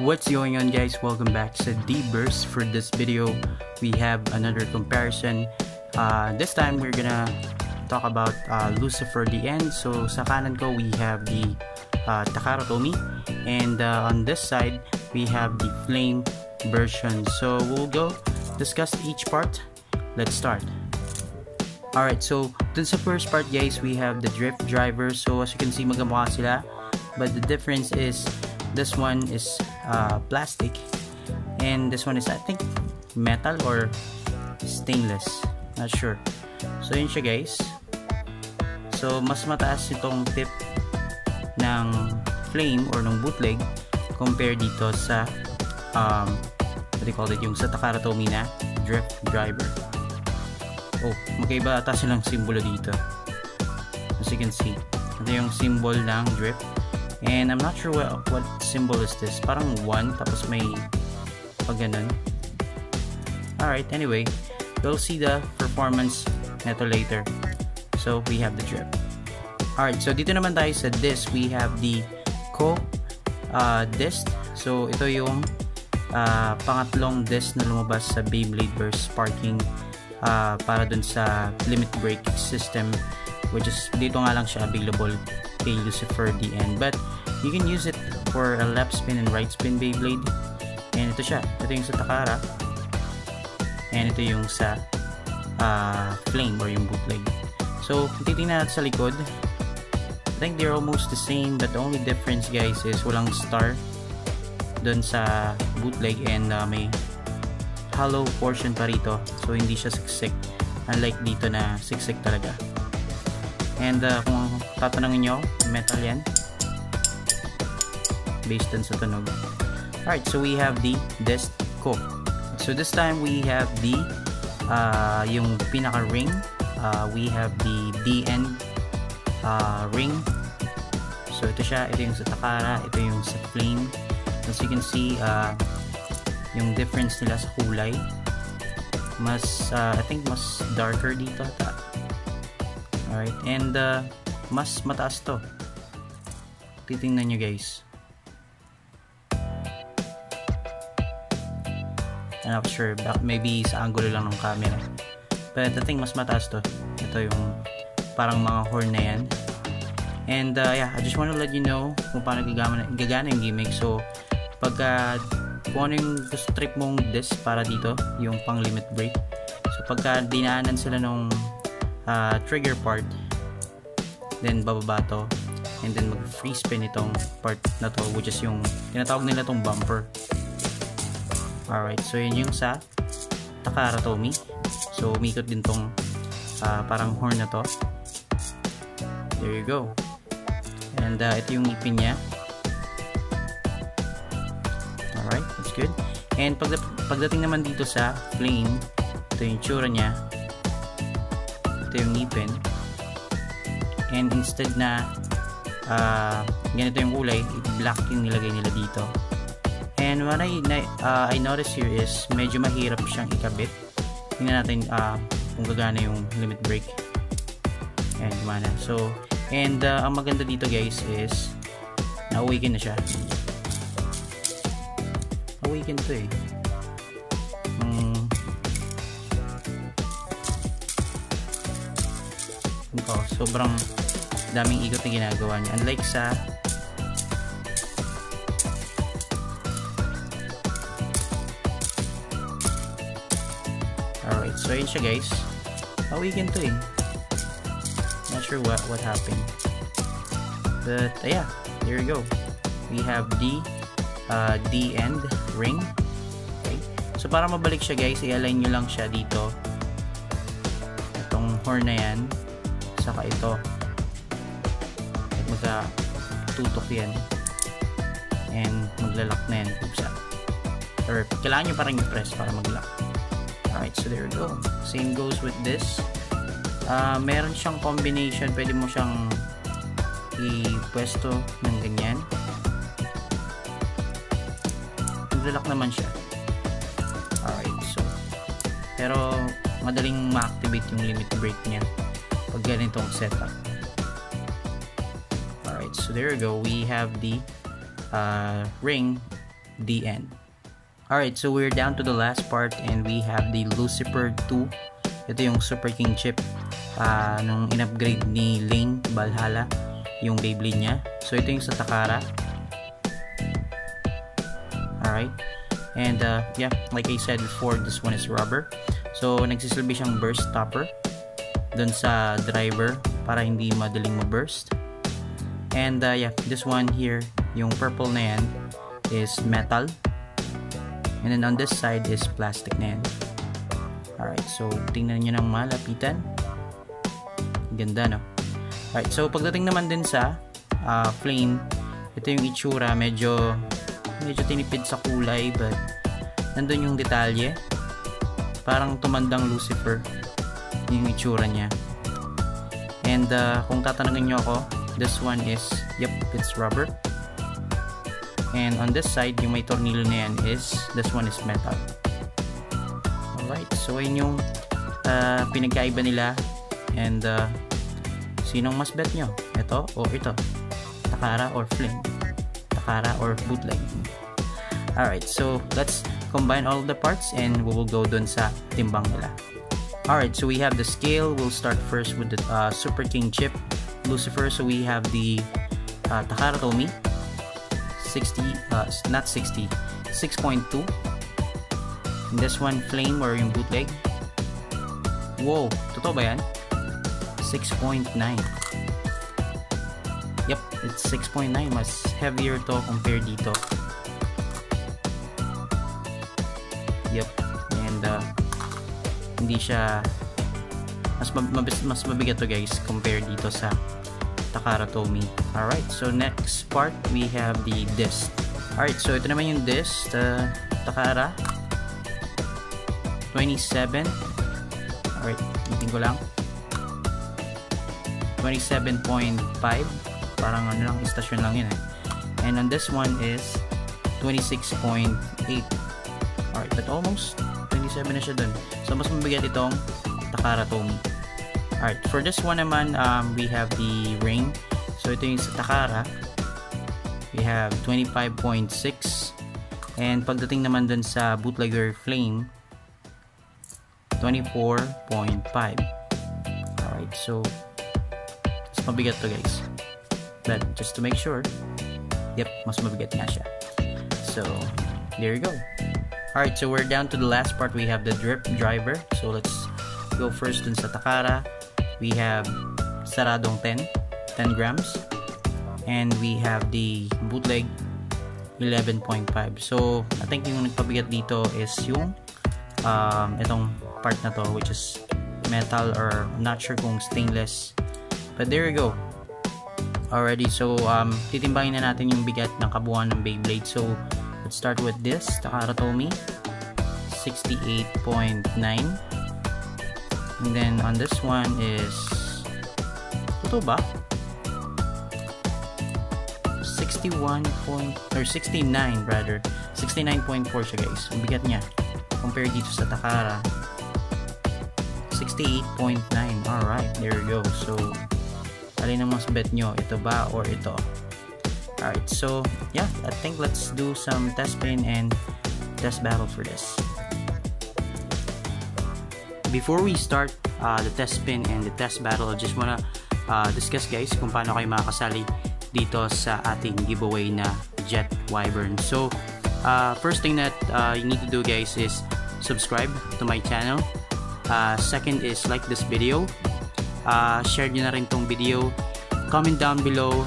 What's going on, guys? Welcome back to D-Burst. For this video, we have another comparison. This time we're gonna talk about Lucifer the End. So sa kanan ko we have the Takara Tomy, and on this side we have the Flame version. So we'll go discuss each part. Let's start. Alright, so dun sa first part, guys, we have the drift driver. So as you can see, magkamukha sila, but the difference is this one is plastic and this one is, I think, metal or stainless, not sure. So yun siya, guys. So mas mataas itong tip ng Flame or ng bootleg compare dito sa what do you call it, yung sa Takara Tomy na drift driver. Oh, magkaiba ata silang simbolo dito. As you can see, ito yung symbol ng drift. And I'm not sure what symbol is this. Parang 1, tapos may pag ganun. Alright, anyway, we'll see the performance neto later. So, we have the drift. Alright, so dito naman tayo sa disc. We have the disc. So, ito yung pangatlong disc na lumabas sa Beyblade Burst Sparking para dun sa limit break system, which is dito nga lang siya available kay Lucifer the End, but you can use it for a left spin and right spin Beyblade. And ito siya, ito yung sa Takara, and ito yung sa Flame or yung bootleg. So titingnan natin sa likod. I think they're almost the same, but the only difference, guys, is walang star dun sa bootleg, and may hollow portion pa rito, so hindi siya siksik, unlike dito na siksik talaga. And kung tatanungin nyo, metal yan based dun sa tunog. Alright, so we have the disc co. So this time we have the yung pinaka ring. We have the D-end ring. So ito siya, ito yung sa Takara, ito yung sa Flame. As you can see, yung difference nila sa kulay, mas I think mas darker dito ata. Alright, and mas mataas to. Titingnan nyo, guys. I'm not sure, maybe sa angulo lang ng camera, but I think mas mataas to. Ito yung parang mga horn na yan. And yeah, I just want to let you know kung paano gagana yung gimmick. So pagka kung ano yung gusto trip mong disc para dito, yung pang limit break, so pagka dinaanan sila nung trigger part, then bababa to, and then mag free spin itong part na to, which is yung tinatawag nila tong bumper. Alright, so yun yung sa Takara Tomy. So umikot din tong parang horn na to. There you go. And ito yung ngipin niya. Alright, that's good. And pagdating naman dito sa Flame, ito yung tsura niya. Ito yung ngipin. And instead na ganito yung kulay, black yung nilagay nila dito. And what I noticed here is medyo mahirap siyang ikabit. Tingnan natin kung gagana yung limit break. And gumana. So, and ang maganda dito, guys, is na-awaken na siya. Awaken to eh. Sobrang daming ikot na ginagawa niya, unlike sa alright, so yun siya, guys. Awaken to eh. Not sure what happened, but yeah, there you go. We have the D-end ring. Okay, so para mabalik siya, guys, i-align nyo lang siya dito, itong horn na yan, saka ito, at magka-tutok yan, and maglalak na yan, or kailangan nyo parang i-press para mag-lock. Alright, so there you go. Same goes with this. Meron siyang combination, pwede mo siyang i-pwesto ng ganyan, maglalak naman siya. Alright, so pero madaling ma-activate yung limit break niya pag ganitong setup. Alright, so there you go. We have the ring the end. Alright, so we're down to the last part and we have the Lucifer 2. Ito yung Super King chip nung in-upgrade ni Lane Valhalla yung Beyblade niya. So ito yung sa Takara. Alright, and yeah, like I said before, this one is rubber. So nagsisilbi siyang burst stopper dun sa driver para hindi madaling ma-burst. And yeah, this one here, yung purple na yan, is metal. And then on this side is plastic na yan. Alright, so tingnan nyo ng malapitan. Ganda, no? Alright, so pagdating naman din sa flame, ito yung itsura, medyo tinipid sa kulay, but nandun yung detalye. Parang tumandang Lucifer yung itsura niya. And kung tatanungin nyo ako, this one is, yep, it's rubber. And on this side, yung may tornilyo na yan is, this one is metal. Alright, so yun yung pinagkaiba nila. And sinong mas bet nyo? Ito o ito? Takara or Flame? Takara or bootleg? Alright, so let's combine all of the parts and we will go dun sa timbang nila. Alright, so we have the scale. We'll start first with the Super King chip Lucifer. So we have the Takara Tomy 60, not 60, 6.2. And this one Flame or yung bootleg. Wow, totoo ba yan? 6.9. Yep, it's 6.9. Mas heavier to compared dito. Yep, and hindi siya mas mabigat to guys compared dito sa Takara Tomy. Alright, so next part we have the disc. Alright, so ito naman yung disc, Takara 27. Alright, itin ko lang 27.5. Parang ano lang, istasyon lang yun eh. And on this one is 26.8. Alright, but almost 27 na siya dun. So mas mabigat itong Takara Tomy. Alright, for this one naman, we have the ring. So ito yung sa Takara, we have 25.6. And pagdating naman dun sa bootlegger Flame, 24.5. Alright, so mas mabigat to guys. But just to make sure, yep, mas mabigat nga siya. So there you go. Alright, so we're down to the last part. We have the drip driver. So let's go first dun sa Takara. We have saradong 10 grams. And we have the bootleg 11.5. So I think yung nagpabigat dito is yung itong part na to, which is metal, or I'm not sure kung stainless. But there you go. Already, so titimbangin na natin yung bigat ng kabuuan ng Beyblade. So let's start with this Takara Tomy 68.9. And then on this one is, ito ba? 69 rather. 69.4 siya guys. Ang bigat niya compared dito sa Takara 68.9. Alright, there you go. So alin ang mas bet nyo? Ito ba or ito? Alright, so yeah, I think let's do some test spin and test battle for this. Before we start the test spin and the test battle, I just wanna discuss guys kung paano kayo makakasali dito sa ating giveaway na Jet Wyvern. So first thing that you need to do guys is subscribe to my channel. Second is like this video. Share nyo na rin tong video. Comment down below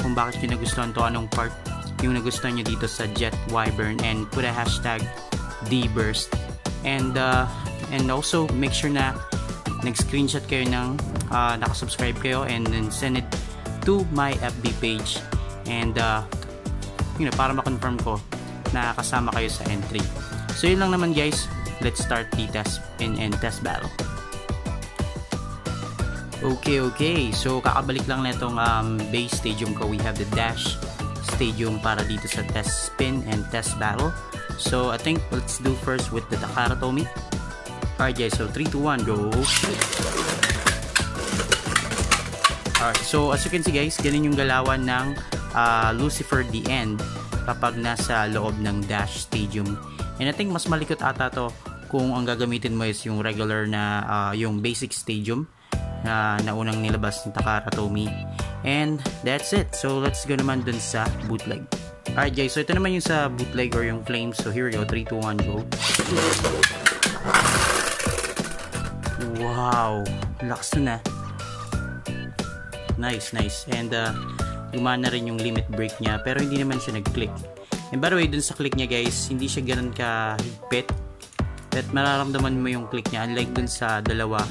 kung bakit nyo nagustuhan to, anong part yung nagustuhan nyo dito sa Jet Wyvern, and put a hashtag DBurst. And also make sure na nag-screenshot kayo ng nakasubscribe kayo, and then send it to my FB page, and para ma-confirm ko na kasama kayo sa entry. So yun lang naman guys, let's start the test spin and test battle. Okay, so kakabalik lang na itong base stadium ko. We have the dash stadium para dito sa test spin and test battle. So I think let's do first with the Takara Tomy. Alright guys, so 3, 2, 1, go! Alright, so as you can see guys, ganun yung galawan ng Lucifer the End kapag nasa loob ng Dash Stadium. And I think mas malikot ata to kung ang gagamitin mo is yung regular na yung basic stadium na naunang nilabas ng Takara Tomy. And that's it. So let's go naman dun sa bootleg. Alright guys, so ito naman yung sa bootleg or yung flame. So here we go, 3, 2, 1, go. Wow, lakas nun Nice. And gumana rin yung limit break niya, pero hindi naman siya nag-click. And by the way, dun sa click niya guys, hindi siya ganun kahigpit. At mararamdaman mo yung click niya, unlike dun sa dalawa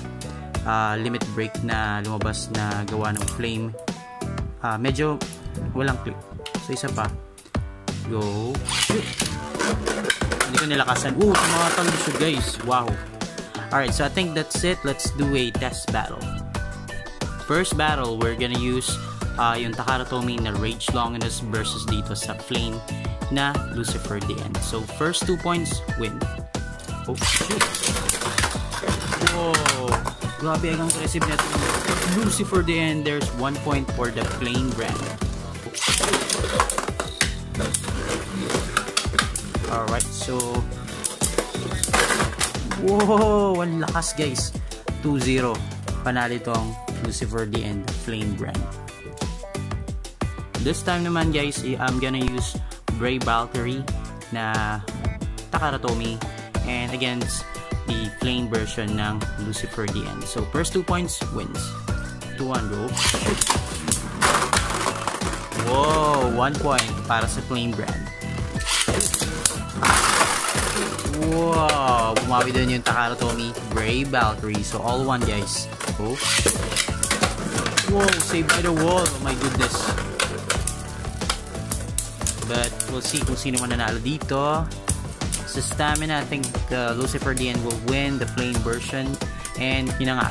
limit break na lumabas na gawa ng flame. Medyo walang click. So isa pa. Go. Shoot. Hindi ko nilakasan. Tumakatang siya guys. Wow. Alright, so I think that's it. Let's do a test battle. First battle, we're gonna use yung Takara Tomy na Rage Longinus versus dito sa flame na Lucifer the End. So first 2 points win. Oh shoot. Whoa. Grabe ang aggressive na ito. Lucifer the End. There's 1 point for the flame brand. Alright, so whoa, ang lakas guys. 2-0. Panalo itong Lucifer the End flame brand. This time naman guys, I'm gonna use Brave Valkyrie na Takara Tomy and against the flame version ng Lucifer the End. So first 2 points wins. 2-1 go. Whoa, 1 point para sa flame brand. Wow, bumawi din yung Takara Tomy Brave Valkyrie. So all 1 guys. Go. Whoa, saved by the wall. Oh my goodness. But we'll see kung sino man nanalo dito. Sa stamina, I think Lucifer the End will win the flame version. And yun na nga,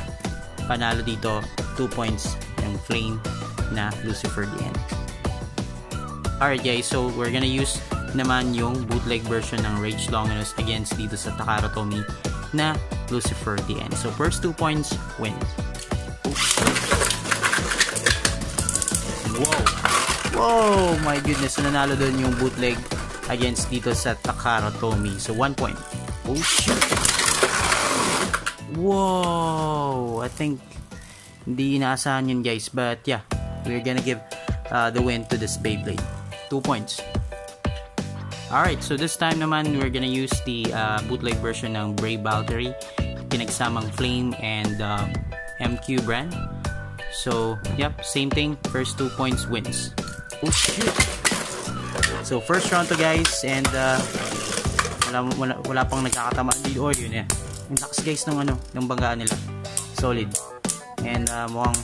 panalo dito 2 points yung flame na Lucifer the End. Alright guys, so we're gonna use naman yung bootleg version ng Rage Longinus against dito sa Takara Tomy na Lucifer the End. So first 2 points win. Whoa, my goodness, nanalo doon yung bootleg against dito sa Takara Tomy. So 1 point. Oh shoot. Whoa, I think hindi inaasahan yun guys, but yeah, we're gonna give the win to this Beyblade. 2 points. Alright, so this time naman we're gonna use the bootleg version ng Brave Valkyrie, pinagsamang flame and MQ brand. So yep, same thing, first 2 points wins. Oh shoot. So first round to guys, and wala pang nagkakatama dito. Yun eh. Ang lakas guys ng banggaan nila. Solid. And mukhang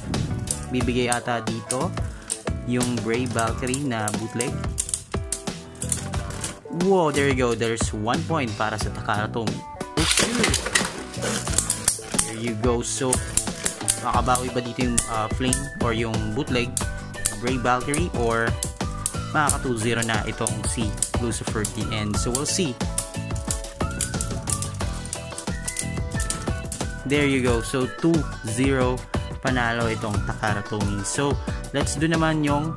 bibigay ata dito yung Brave Valkyrie na bootleg. Whoa, there you go. There's 1 point para sa Takara Tomy. Oh shoot. There you go. So makabawi ba dito yung flame or yung bootleg Brave Valkyrie, or makaka 2-0 na itong si Lucifer the End? So we'll see. There you go. So 2-0 panalo itong Takara Tomy. So let's do naman yung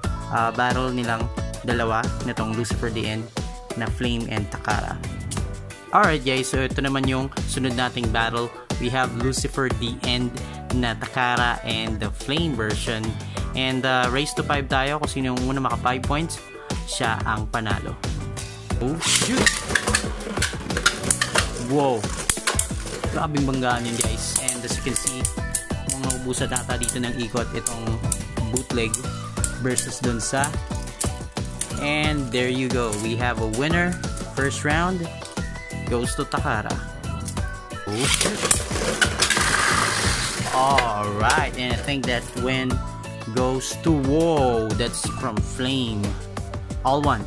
battle nilang dalawa nitong Lucifer the End na Flame and Takara. Alright guys, so ito naman yung sunod nating battle. We have Lucifer the End na Takara and the Flame version. And race to 5 tayo. Kung sino yung muna maka 5 points, siya ang panalo. Oh shoot. Wow, grabing banggaan yun guys. And as you can see, mga ubusan nata dito ng ikot itong bootleg versus dun sa. And there you go, we have a winner. First round goes to Takara. Oh shoot. Alright, and I think that win goes to, whoa, that's from Flame. All 1.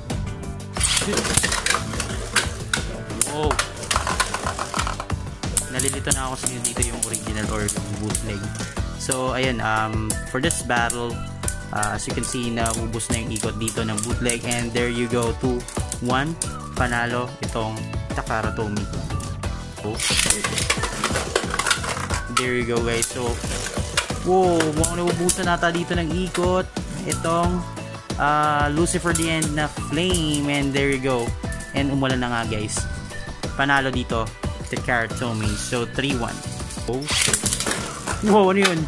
Whoa. Nalilito na ako sa inyo dito yung original or yung bootleg. So, ayan, for this battle, as you can see, naubos na yung ikot dito ng bootleg. And there you go, 2-1. Panalo itong Takara Tomy. Oh. There you go guys. So, whoa, mukhang naubusan nata dito ng ikot itong Lucifer the End na Flame, and there you go. And umulan na nga guys. Panalo dito Takara Tomy. So 3-1. Oh shit. Wow, ano yun?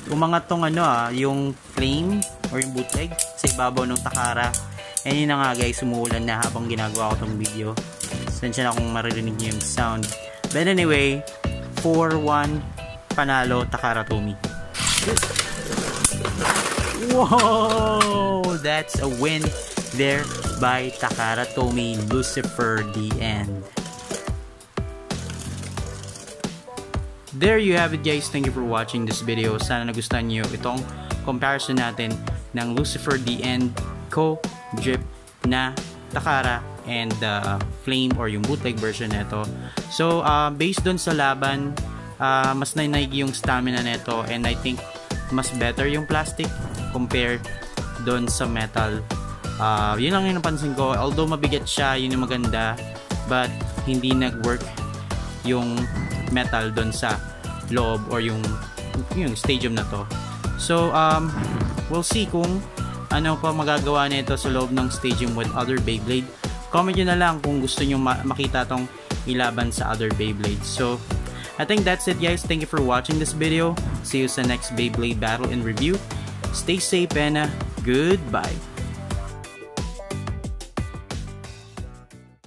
Umangat tong yung flame or yung bootleg sa ibabaw ng Takara. And yun na nga guys, umuulan na habang ginagawa ko tong video. Sensya na kung maririnig nyo yung sound. But anyway, 4-1 panalo Takara Tomy. Whoa! That's a win there by Takara Tomy, Lucifer the End. There you have it guys. Thank you for watching this video. Sana nagustuhan nyo itong comparison natin ng Lucifer the End co-drip na Takara and Flame or yung bootleg version nito. So based dun sa laban, mas nainaig yung stamina nito, and I think mas better yung plastic compared dun sa metal. Yun lang yung napansin ko. Although mabigat siya, yun yung maganda, but hindi nag-work yung metal dun sa loob or yung stadium na to. So we'll see kung ano pa magagawa nito sa loob ng stadium with other Beyblade. Comment nyo na lang kung gusto nyo makita tong ilaban sa other Beyblade. So I think that's it guys. Thank you for watching this video. See you sa next Beyblade battle and review. Stay safe and goodbye.